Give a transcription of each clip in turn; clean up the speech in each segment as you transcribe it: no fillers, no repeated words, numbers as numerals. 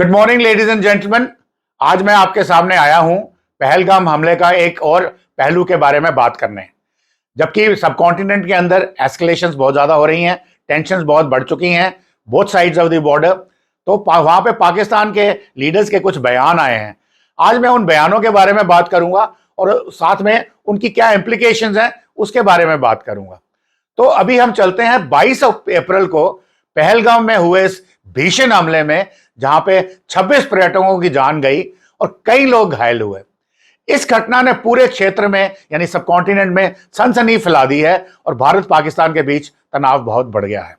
Good morning ladies and gentleman. आज मैं आपके सामने आया हूं पहलगाम हमले का एक और पहलू के बारे में बात करने। जबकि सब कॉन्टिनेंट के अंदर एस्केलेशंस बहुत ज्यादा हो रही हैं, टेंशंस बहुत बढ़ चुकी हैं both sides of the border, तो वहां पे पाकिस्तान के लीडर्स के कुछ बयान आए हैं। आज मैं उन बयानों के बारे में बात करूंगा और साथ में उनकी क्या इंप्लीकेशंस हैं उसके बारे में बात करूंगा। तो अभी हम चलते हैं 22 अप्रैल को पहलगाम में हुए इस भीषण हमले में, जहां पे 26 पर्यटकों की जान गई और कई लोग घायल हुए। इस घटना ने पूरे क्षेत्र में यानी सब कॉन्टिनेंट में सनसनी फैला दी है और भारत पाकिस्तान के बीच तनाव बहुत बढ़ गया है।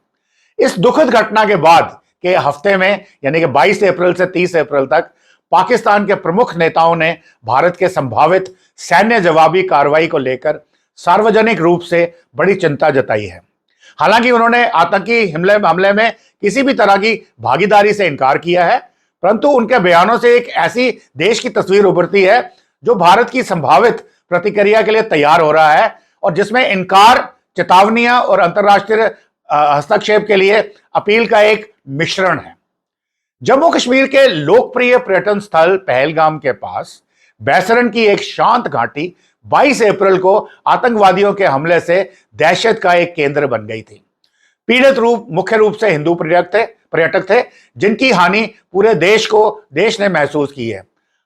इस दुखद घटना के बाद के हफ्ते में यानी कि 22 अप्रैल से 30 अप्रैल तक पाकिस्तान के प्रमुख नेताओं ने भारत के संभावित सैन्य जवाबी कार्रवाई को लेकर सार्वजनिक रूप से बड़ी चिंता जताई है। हालांकि उन्होंने आतंकी हमले में किसी भी तरह की भागीदारी से इनकार किया है, परंतु उनके बयानों से एक ऐसी देश की तस्वीर उभरती है जो भारत की संभावित प्रतिक्रिया के लिए तैयार हो रहा है और जिसमें इनकार, चेतावनियां और अंतर्राष्ट्रीय हस्तक्षेप के लिए अपील का एक मिश्रण है। जम्मू कश्मीर के लोकप्रिय पर्यटन स्थल पहलगाम के पास बैसरन की एक शांत घाटी 22 अप्रैल को आतंकवादियों के हमले से दहशत का एक केंद्र बन गई थी। पीड़ित मुख्य रूप से हिंदू पर्यटक थे जिनकी हानि पूरे देश ने महसूस की है।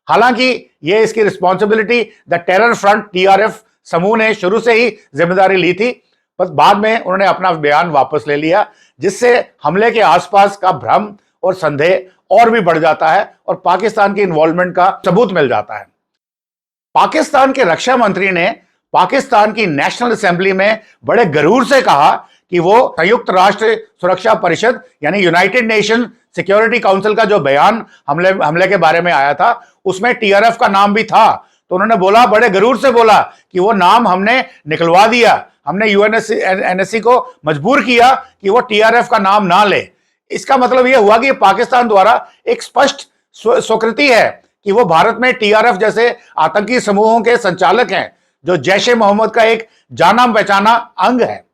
हालांकि ये इसकी responsibility the terror front TRF समूह ने शुरू से ही जिम्मेदारी ली थी, पर बाद में उन्होंने अपना बयान वापस ले लिया, जिससे हमले के आसपास का भ्रम और संदेह और भी बढ़ जाता है और पाकिस्तान की इन्वॉल्वमेंट का सबूत मिल जाता है। पाकिस्तान के रक्षा मंत्री ने पाकिस्तान की नेशनल असेंबली में बड़े गरूर से कहा कि वो संयुक्त राष्ट्र सुरक्षा परिषद यानी यूनाइटेड नेशन सिक्योरिटी काउंसिल का जो बयान हमले के बारे में आया था उसमें टीआरएफ का नाम भी था। तो उन्होंने बोला, बड़े गरूर से बोला कि वो नाम हमने निकलवा दिया, हमने यूएनएससी को मजबूर किया कि वो टीआरएफ का नाम ना ले। इसका मतलब यह हुआ कि पाकिस्तान द्वारा एक स्पष्ट स्वीकृति है कि वो भारत में टीआरएफ जैसे आतंकी समूहों के संचालक हैं, जो जैश ए मोहम्मद का एक जाना पहचाना अंग है।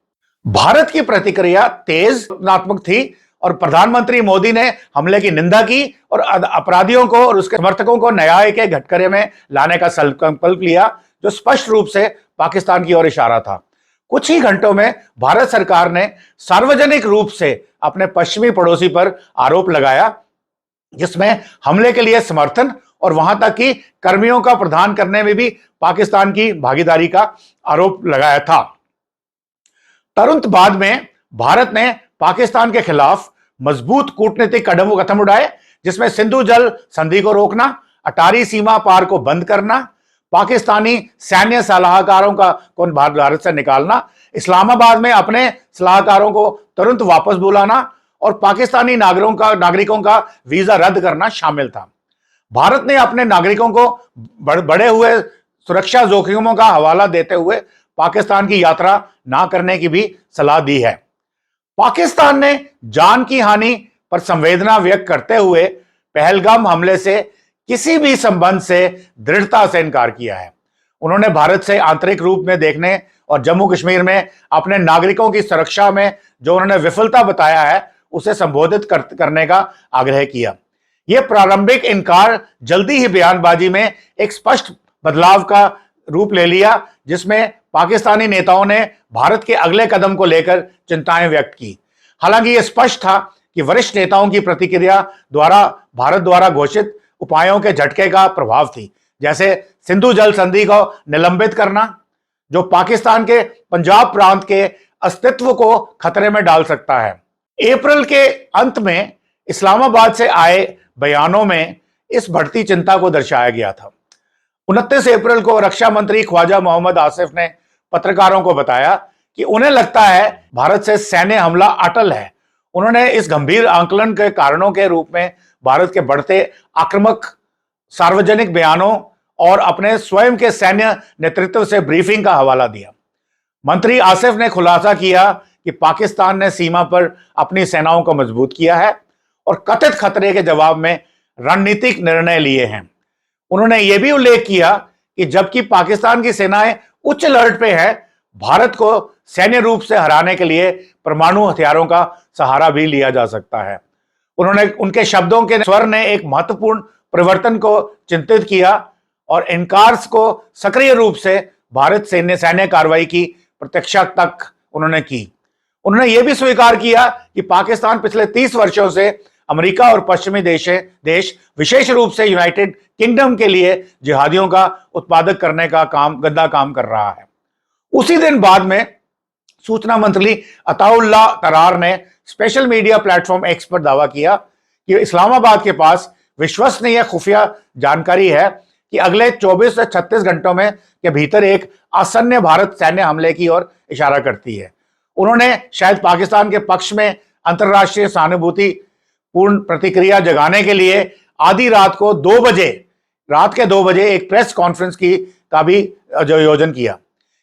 भारत की प्रतिक्रिया तेज रचनात्मक थी और प्रधानमंत्री मोदी ने हमले की निंदा की और अपराधियों को और उसके समर्थकों को न्याय के घटकरे में लाने का संकल्प लिया, जो स्पष्ट रूप से पाकिस्तान की ओर इशारा था। कुछ ही घंटों में भारत सरकार ने सार्वजनिक रूप से अपने पश्चिमी पड़ोसी पर आरोप लगाया, जिसमें हमले के लिए समर्थन और वहां तक कि कर्मियों का प्रदान करने में भी पाकिस्तान की भागीदारी का आरोप लगाया था। तुरंत बाद में भारत ने पाकिस्तान के खिलाफ मजबूत कूटनीतिक कदम उठाए, जिसमें सिंधु जल संधि को रोकना, अटारी सीमा पार को बंद करना, पाकिस्तानी सैन्य सलाहकारों को भारत से निकालना, इस्लामाबाद में अपने सलाहकारों को तुरंत वापस बुलाना और पाकिस्तानी नागरिकों का वीजा रद्द करना शामिल था। भारत ने अपने नागरिकों को बढ़े हुए सुरक्षा जोखिमों का हवाला देते हुए पाकिस्तान की यात्रा ना करने की भी सलाह दी है। पाकिस्तान ने जान की हानि पर संवेदना व्यक्त करते हुए पहलगाम हमले से किसी भी संबंध से दृढ़ता से इनकार किया है। उन्होंने भारत से आंतरिक रूप में देखने और जम्मू कश्मीर में अपने नागरिकों की सुरक्षा में जो उन्होंने विफलता बताया है उसे संबोधित करने का आग्रह किया। यह प्रारंभिक इनकार जल्दी ही बयानबाजी में एक स्पष्ट बदलाव का रूप ले लिया, जिसमें पाकिस्तानी नेताओं ने भारत के अगले कदम को लेकर चिंताएं व्यक्त की। हालांकि यह स्पष्ट था कि वरिष्ठ नेताओं की प्रतिक्रिया भारत द्वारा घोषित उपायों के झटके का प्रभाव थी, जैसे सिंधु जल संधि को निलंबित करना, जो पाकिस्तान के पंजाब प्रांत के अस्तित्व को खतरे में डाल सकता है। अप्रैल के अंत में इस्लामाबाद से आए बयानों में इस बढ़ती चिंता को दर्शाया गया था। 29 अप्रैल को रक्षा मंत्री ख्वाजा मोहम्मद आसिफ ने पत्रकारों को बताया कि उन्हें लगता है भारत से सैन्य हमला अटल है। उन्होंने इस गंभीर आकलन के कारणों के रूप में भारत के बढ़ते आक्रामक सार्वजनिक बयानों और अपने स्वयं के सैन्य नेतृत्व से ब्रीफिंग का हवाला दिया। मंत्री आसिफ ने खुलासा किया कि पाकिस्तान ने सीमा पर अपनी सेनाओं को मजबूत किया है और कथित खतरे के जवाब में रणनीतिक निर्णय लिए हैं। उन्होंने यह भी उल्लेख किया कि जबकि पाकिस्तान की सेनाएं उच्च अलर्ट पे है, भारत को सैन्य रूप से हराने के लिए परमाणु हथियारों का सहारा भी लिया जा सकता है। उन्होंने, उनके शब्दों के स्वर ने एक महत्वपूर्ण परिवर्तन को चिंतित किया और इनकार्स को सक्रिय रूप से भारत सैन्य कार्रवाई की प्रतीक्षा तक उन्होंने की। उन्होंने यह भी स्वीकार किया कि पाकिस्तान पिछले 30 वर्षों से अमेरिका और पश्चिमी देश विशेष रूप से यूनाइटेड किंगडम के लिए जिहादियों का उत्पादक करने का गंदा काम कर रहा है। उसी दिन बाद में सूचना मंत्री अताउल्ला तरार ने स्पेशल मीडिया प्लेटफॉर्म एक्स पर दावा किया कि इस्लामाबाद के पास विश्वसनीय खुफिया जानकारी है कि अगले 24 से 36 घंटों में के भीतर एक आसन्न भारत सैन्य हमले की ओर इशारा करती है। उन्होंने शायद पाकिस्तान के पक्ष में अंतर्राष्ट्रीय सहानुभूति पूर्ण प्रतिक्रिया जगाने के लिए आधी रात को 2 बजे, रात के 2 बजे एक प्रेस कॉन्फ्रेंस का भी आयोजन किया।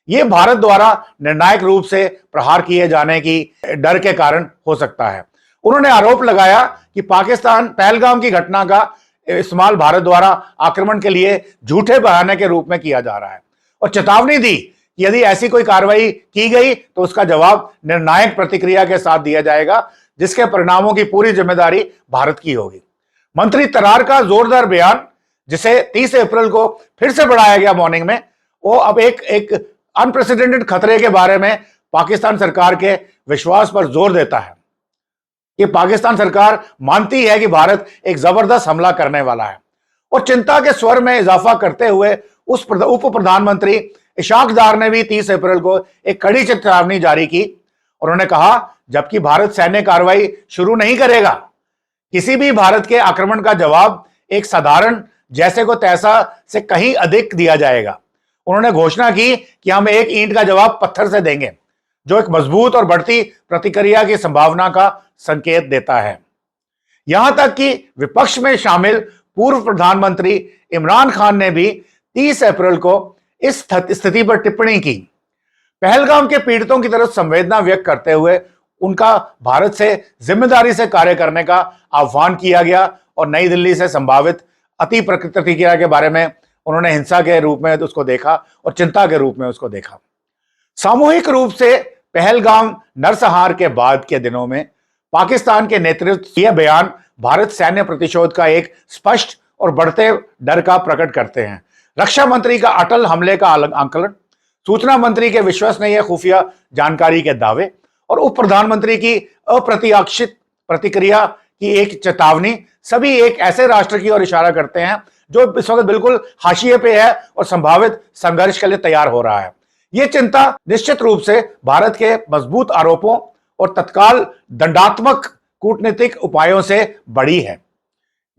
यह भारत द्वारा निर्णायक रूप से प्रहार किए जाने की डर के कारण हो सकता है। उन्होंने आरोप लगाया कि पाकिस्तान पहलगाम की घटना का इस्तेमाल भारत द्वारा आक्रमण के लिए झूठे बहाने के रूप में किया जा रहा है और चेतावनी दी कि यदि ऐसी कोई कार्रवाई की गई तो उसका जवाब निर्णायक प्रतिक्रिया के साथ दिया जाएगा, जिसके परिणामों की पूरी जिम्मेदारी भारत की होगी। मंत्री तरार का जोरदार बयान, जिसे 30 अप्रैल को फिर से बढ़ाया गया मॉर्निंग में, वो अब एक अनप्रेसिडेंटेड खतरे के बारे में पाकिस्तान सरकार के विश्वास पर जोर देता है कि पाकिस्तान सरकार मानती है कि भारत एक जबरदस्त हमला करने वाला है। और चिंता के स्वर में इजाफा करते हुए उप प्रधानमंत्री इशाक डार ने भी 30 अप्रैल को एक कड़ी चेतावनी जारी की। उन्होंने कहा, जबकि भारत सैन्य कार्रवाई शुरू नहीं करेगा, किसी भी भारत के आक्रमण का जवाब एक साधारण जैसे को तैसा से कहीं अधिक दिया जाएगा। उन्होंने घोषणा की कि हम एक ईंट का जवाब पत्थर से देंगे, जो एक मजबूत और बढ़ती प्रतिक्रिया की संभावना का संकेत देता है। यहां तक कि विपक्ष में शामिल पूर्व प्रधानमंत्री इमरान खान ने भी 30 अप्रैल को इस स्थिति पर टिप्पणी की। पहलगाम के पीड़ितों की तरफ संवेदना व्यक्त करते हुए उनका भारत से जिम्मेदारी से कार्य करने का आह्वान किया गया और नई दिल्ली से संभावित अति प्रतिक्रिया के बारे में उन्होंने हिंसा के रूप में उसको देखा और चिंता के रूप में उसको देखा। सामूहिक रूप से पहलगाम नरसंहार के बाद के दिनों में पाकिस्तान के नेतृत्व यह बयान भारत सैन्य प्रतिशोध का एक स्पष्ट और बढ़ते डर का प्रकट करते हैं। रक्षा मंत्री का अटल हमले का आकलन, सूचना मंत्री के विश्वसनीय खुफिया जानकारी के दावे और उप प्रधानमंत्री की अप्रत्याशित प्रतिक्रिया की एक चेतावनी सभी एक ऐसे राष्ट्र की ओर इशारा करते हैं जो इस वक्त बिल्कुल हाशिए पे है और संभावित संघर्ष के लिए तैयार हो रहा है। यह चिंता निश्चित रूप से भारत के मजबूत आरोपों और तत्काल दंडात्मक कूटनीतिक उपायों से बड़ी है।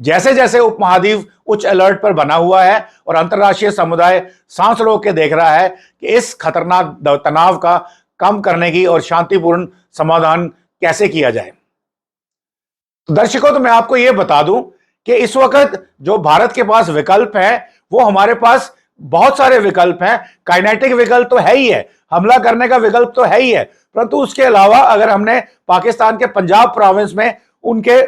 जैसे जैसे उपमहाद्वीप उच्च अलर्ट पर बना हुआ है और अंतर्राष्ट्रीय समुदाय सांस रोक के देख रहा है कि इस खतरनाक तनाव का कम करने की और शांतिपूर्ण समाधान कैसे किया जाए। तो दर्शकों, तो मैं आपको यह बता दूं कि इस वक्त जो भारत के पास विकल्प है वो हमारे पास बहुत सारे विकल्प हैं। काइनेटिक विकल्प तो है ही है, हमला करने का विकल्प तो है ही है, परंतु उसके अलावा अगर हमने पाकिस्तान के पंजाब प्रोविंस में उनके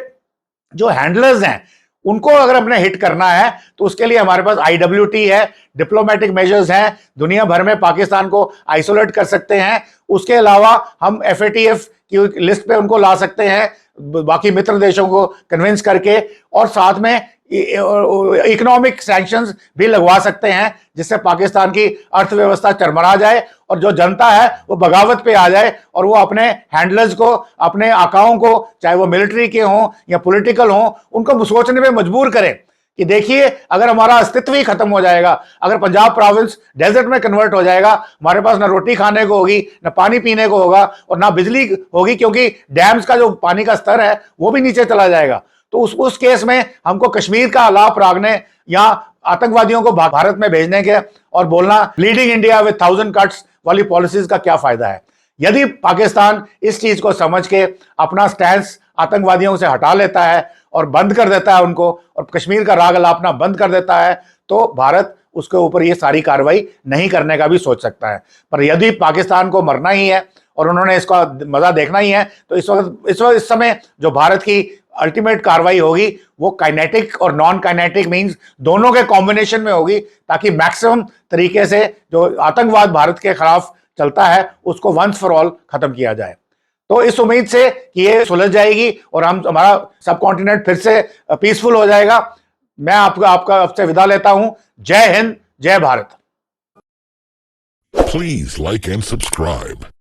जो हैंडलर्स हैं उनको अगर हमने हिट करना है तो उसके लिए हमारे पास IWT है, डिप्लोमेटिक मेजर्स हैं, दुनिया भर में पाकिस्तान को आइसोलेट कर सकते हैं। उसके अलावा हम FATF की लिस्ट पे उनको ला सकते हैं, बाकी मित्र देशों को कन्विंस करके, और साथ में इकोनॉमिक सैंक्शंस भी लगवा सकते हैं जिससे पाकिस्तान की अर्थव्यवस्था चरमरा जाए और जो जनता है वो बगावत पे आ जाए और वो अपने हैंडलर्स को, अपने आकाओं को, चाहे वो मिलिट्री के हों या पॉलिटिकल हों, उनको सोचने पे मजबूर करें कि देखिए अगर हमारा अस्तित्व ही खत्म हो जाएगा, अगर पंजाब प्रोविंस डेजर्ट में कन्वर्ट हो जाएगा, हमारे पास ना रोटी खाने को होगी, ना पानी पीने को होगा और ना बिजली होगी, क्योंकि डैम्स का जो पानी का स्तर है वो भी नीचे चला जाएगा। तो उस केस में हमको कश्मीर का अलाप रागने या आतंकवादियों को भारत में भेजने के और बोलना लीडिंग इंडिया विद 1000 कट्स वाली पॉलिसीज का क्या फायदा है। यदि पाकिस्तान इस चीज को समझ के अपना स्टैंस आतंकवादियों से हटा लेता है और बंद कर देता है उनको, और कश्मीर का राग अलापना बंद कर देता है, तो भारत उसके ऊपर ये सारी कार्रवाई नहीं करने का भी सोच सकता है। पर यदि पाकिस्तान को मरना ही है और उन्होंने इसका मजा देखना ही है, तो इस समय जो भारत की अल्टीमेट कार्रवाई होगी वो काइनेटिक और नॉन काइनेटिक मींस दोनों के कॉम्बिनेशन में होगी, ताकि मैक्सिमम तरीके से जो आतंकवाद भारत के खिलाफ चलता है उसको वंस फॉर ऑल खत्म किया जाए। तो इस उम्मीद से कि ये सुलझ जाएगी और हमारा सब कॉन्टिनेंट फिर से पीसफुल हो जाएगा, मैं आपसे विदा लेता हूं। जय हिंद, जय Bharat. Please like and subscribe.